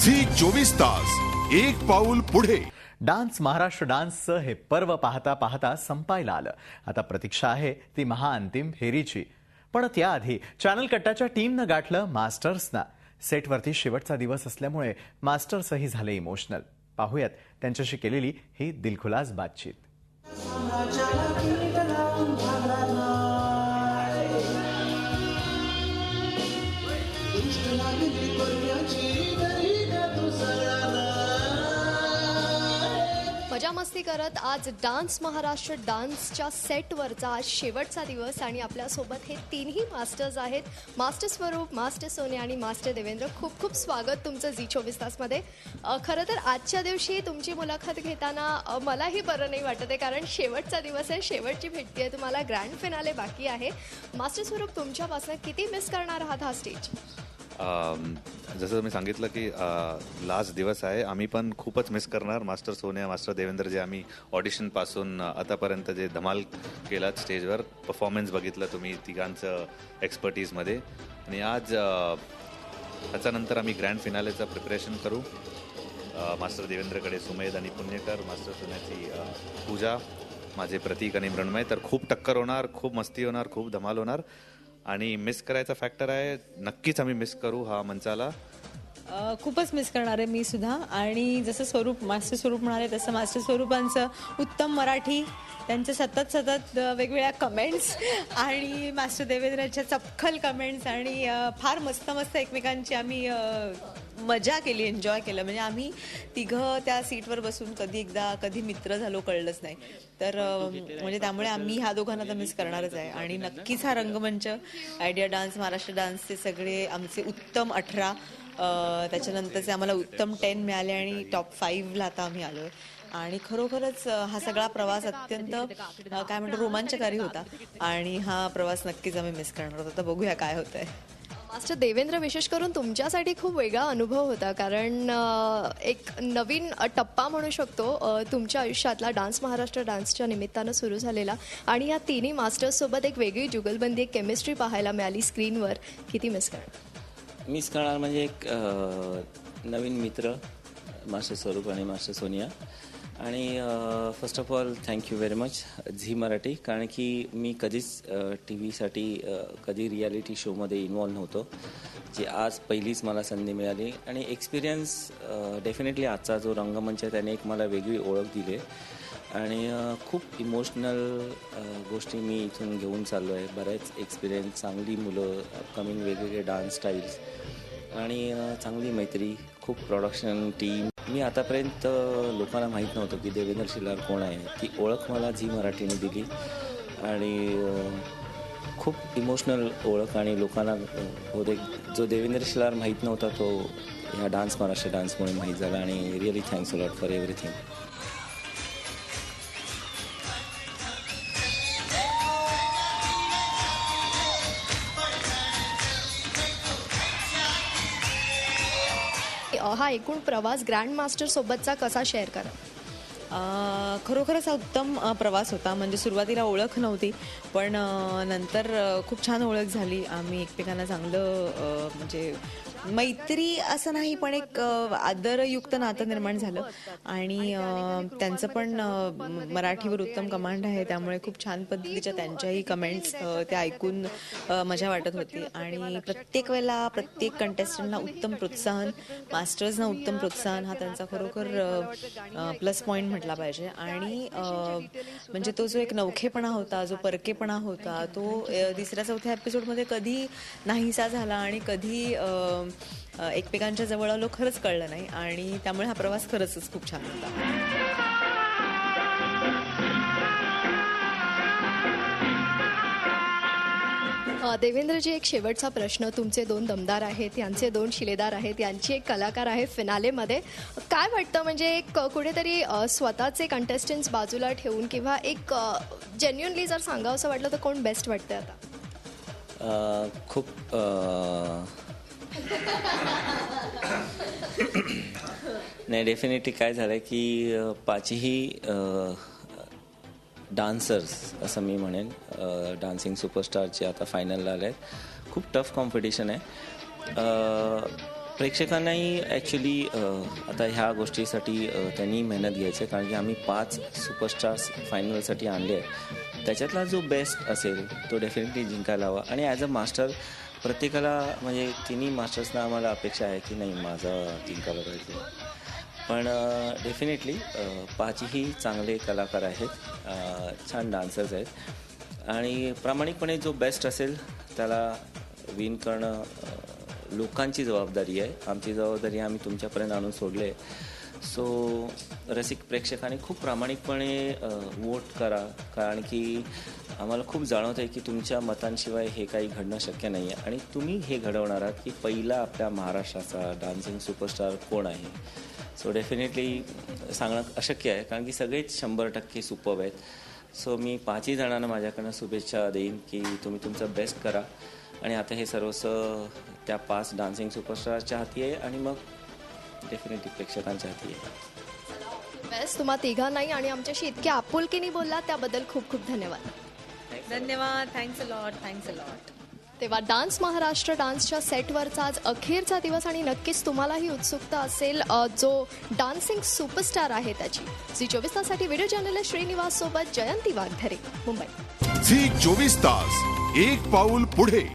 Zee 24 तास एक पाऊल पुढे. डान्स महाराष्ट्र डान्सचं हे पर्व पाहता पाहता संपायला आलं. आता प्रतीक्षा आहे ती महाअंतिम फेरीची. पण त्याआधी चॅनल कट्टाच्या टीमनं गाठलं मास्टर्सना. सेटवरती शेवटचा दिवस असल्यामुळे मास्टर्सही झाले इमोशनल. पाहूयात त्यांच्याशी केलेली ही दिलखुलास बातचीत. मजा मस्ती करत आज डान्स महाराष्ट्र डान्सच्या सेटवरचा आज शेवटचा दिवस आणि आपल्यासोबत हे तीनही मास्टर्स आहेत. मास्टर स्वरूप, मास्टर सोनिया आणि मास्टर देवेंद्र. खूप खूप स्वागत तुमचं झी 24 तासमध्ये. खरं तर आजच्या दिवशी तुमची मुलाखत घेताना मलाही बरं नाही वाटत आहे, कारण शेवटचा दिवस आहे, शेवटची भेटती आहे तुम्हाला. ग्रँड फिनाले बाकी आहे. मास्टर स्वरूप, तुमच्यापासून किती मिस करणार आहात हा स्टेज? जसं मी सांगितलं की लास्ट दिवस आहे. आम्ही पण खूपच मिस करणार मास्टर सोनिया, मास्टर देवेंद्र, जे आम्ही ऑडिशनपासून आतापर्यंत जे धमाल केलात स्टेजवर. परफॉर्मन्स बघितलं तुम्ही तिघांचं एक्सपर्टीजमध्ये. आणि आज त्याच्यानंतर आम्ही ग्रँड फिनालेचं प्रिपरेशन करू. मास्टर देवेंद्रकडे सुमेध आणि पुण्यकर, मास्टर सोन्याची पूजा, माझे प्रतीक आणि मृण्मय. तर खूप टक्कर होणार, खूप मस्ती होणार, खूप धमाल होणार. आणि मिस करायचा फॅक्टर आहे, नक्कीच आम्ही मिस करू हा मंचाला. खूपच मिस करणार आहे मी सुद्धा. आणि जसं स्वरूप, मास्टर स्वरूप म्हणाले तसं मास्टर स्वरूपांचं उत्तम मराठी, त्यांचं सतत वेगवेगळ्या कमेंट्स आणि मास्टर देवेंद्रच्या चपखल कमेंट्स आणि फार मस्त मस्त एकमेकांची आम्ही मजा केली, एन्जॉय केलं. म्हणजे आम्ही तिघं त्या सीटवर बसून कधी मित्र झालो कळलंच नाही. तर म्हणजे त्यामुळे आम्ही ह्या दोघांना तर मिस करणारच आहे. आणि नक्कीच हा रंगमंच, आयडिया डान्स, महाराष्ट्र डान्सचे सगळे आमचे उत्तम 18, त्याच्यानंतरचे आम्हाला उत्तम 10 मिळाले आणि टॉप 5ला आता आम्ही आलो आहे. आणि खरोखरच हा सगळा प्रवास अत्यंत काय म्हणतो रोमांचकारी होता. आणि हा प्रवास नक्कीच आम्ही मिस करणार होतो. तर बघूया काय होतंय. मास्टर देवेंद्र, विशेष करून तुमच्यासाठी खूप वेगळा अनुभव होता, कारण एक नवीन टप्पा म्हणू शकतो तुमच्या आयुष्यातला, डान्स महाराष्ट्र डान्सच्या निमित्तानं सुरू झालेला. आणि या तिन्ही मास्टर्ससोबत एक वेगळी जुगलबंदी, एक केमिस्ट्री पाहायला मिळाली स्क्रीनवर. किती मिस करणार म्हणजे एक नवीन मित्र मास्टर स्वरूप आणि मास्टर सोनिया. आणि first of all thank you very much Zee Marathi, कारण की मी कधीच टी व्हीसाठी कधी रियालिटी शोमध्ये इन्वॉल्व नव्हतो, जी आज पहिलीच मला संधी मिळाली. आणि एक्सपिरियन्स डेफिनेटली आजचा जो रंगमंच आहे त्याने एक मला वेगळी ओळख दिली. आणि खूप इमोशनल गोष्टी मी इथून घेऊन चाललो आहे. बरेच एक्सपिरियन्स, चांगली मुलं, अपकमिंग वेगवेगळे डान्स स्टाईल्स आणि चांगली मैत्री, खूप प्रोडक्शन टीम. मी आतापर्यंत लोकांना माहीत नव्हतं की देवेंद्र शिलार कोण आहे. ती ओळख मला झी मराठीने दिली आणि खूप इमोशनल ओळख. आणि लोकांना जो देवेंद्र शिलार माहीत नव्हता तो ह्या डान्स महाराष्ट्र डान्समुळे माहीत झाला. आणि really thanks a lot for everything. हा एकूण प्रवास ग्रँड मास्टर सोबतचा कसा शेअर करा? खरोखरच हा उत्तम प्रवास होता. म्हणजे सुरुवातीला ओळख नव्हती, पण नंतर खूप छान ओळख झाली. आम्ही एकमेकांना चांगलं म्हणजे मैत्री असं नाही, पण एक आदरयुक्त नातं निर्माण झालं. आणि त्यांचं पण मराठीवर उत्तम कमांड आहे, त्यामुळे खूप छान पद्धतीच्या त्यांच्याही कमेंट्स त्या ऐकून मजा वाटत होती. आणि प्रत्येक वेळेला प्रत्येक कंटेस्टंटला उत्तम प्रोत्साहन, मास्टर्सना उत्तम प्रोत्साहन, हा त्यांचा खरोखर प्लस पॉईंट म्हटला पाहिजे. आणि म्हणजे तो जो एक नवखेपणा होता, जो परकेपणा होता, तो तिसऱ्या चौथ्या एपिसोडमध्ये कधी नाहीसा झाला आणि कधी एकमेकांच्या जवळ आलो खरंच कळलं नाही. आणि त्यामुळे हा प्रवास खरंच खूप छान होता. देवेंद्रजी, एक शेवटचा प्रश्न. तुमचे 2 दमदार आहेत, यांचे 2 शिलेदार आहेत, यांची एक कलाकार आहे फिनालेमध्ये. काय वाटतं, म्हणजे एक कुठेतरी स्वतःचे कंटेस्टंट्स बाजूला ठेवून किंवा एक जेन्युनली जर सांगावं असं वाटलं तर कोण बेस्ट वाटतंय आता? खूप नाही, डेफिनेटली काय झालं की पाचही डान्सर्स, असं मी म्हणेन, डान्सिंग सुपरस्टारचे आता फायनलला आले आहेत. खूप टफ कॉम्पिटिशन आहे. प्रेक्षकांनाही ॲक्च्युली आता ह्या गोष्टीसाठी त्यांनी मेहनत घ्यायची आहे, कारण की आम्ही 5 सुपरस्टार्स फायनलसाठी आणले आहे. त्याच्यातला जो बेस्ट असेल तो डेफिनेटली जिंकायला हवा. आणि ॲज अ मास्टर प्रत्येकाला म्हणजे तिन्ही मास्टर्सना आम्हाला अपेक्षा आहे की नाही माझा जिंकायला पाहिजे. पण डेफिनेटली 5ही चांगले कलाकार आहेत, छान डान्सर्स आहेत आणि प्रामाणिकपणे जो बेस्ट असेल त्याला विन करणं लोकांची जबाबदारी आहे. आमची जबाबदारी आम्ही तुमच्यापर्यंत आणून सोडले. सो रसिक प्रेक्षकांनी खूप प्रामाणिकपणे वोट करा, कारण की आम्हाला खूप जाणवत आहे की तुमच्या मतांशिवाय हे काही घडणं शक्य नाही आहे आणि तुम्ही हे घडवणार आहात की पहिला आपल्या महाराष्ट्राचा डान्सिंग सुपरस्टार कोण आहे. सो डेफिनेटली सांगणं अशक्य आहे, कारण की सगळेच 100% सुपर्ब आहेत. सो मी 5ही जणांना माझ्याकडनं शुभेच्छा देईन की तुम्ही तुमचं बेस्ट करा आणि आता हे सर्वस्व त्या 5 डान्सिंग सुपरस्टारच्या हाती आहे आणि मग डेफिनेटली प्रेक्षकांच्या हाती आहे. बेस्ट तुम्हा तिघांनाही आणि आमच्याशी इतक्या आपुलकीने बोलला त्याबद्दल खूप खूप धन्यवाद. धन्यवाद. Thanks a lot. तेव्हा डान्स महाराष्ट्र डान्सच्या सेटवरचा आज अखेरचा दिवस आणि नक्कीच तुम्हालाही उत्सुकता असेल जो डान्सिंग सुपरस्टार आहे त्याची. झी 24 ताससाठी व्हिडिओ जर्नलिस्ट श्रीनिवास सोबत जयंती वाघधरे, मुंबई. झी 24 तास, एक पाऊल पुढे.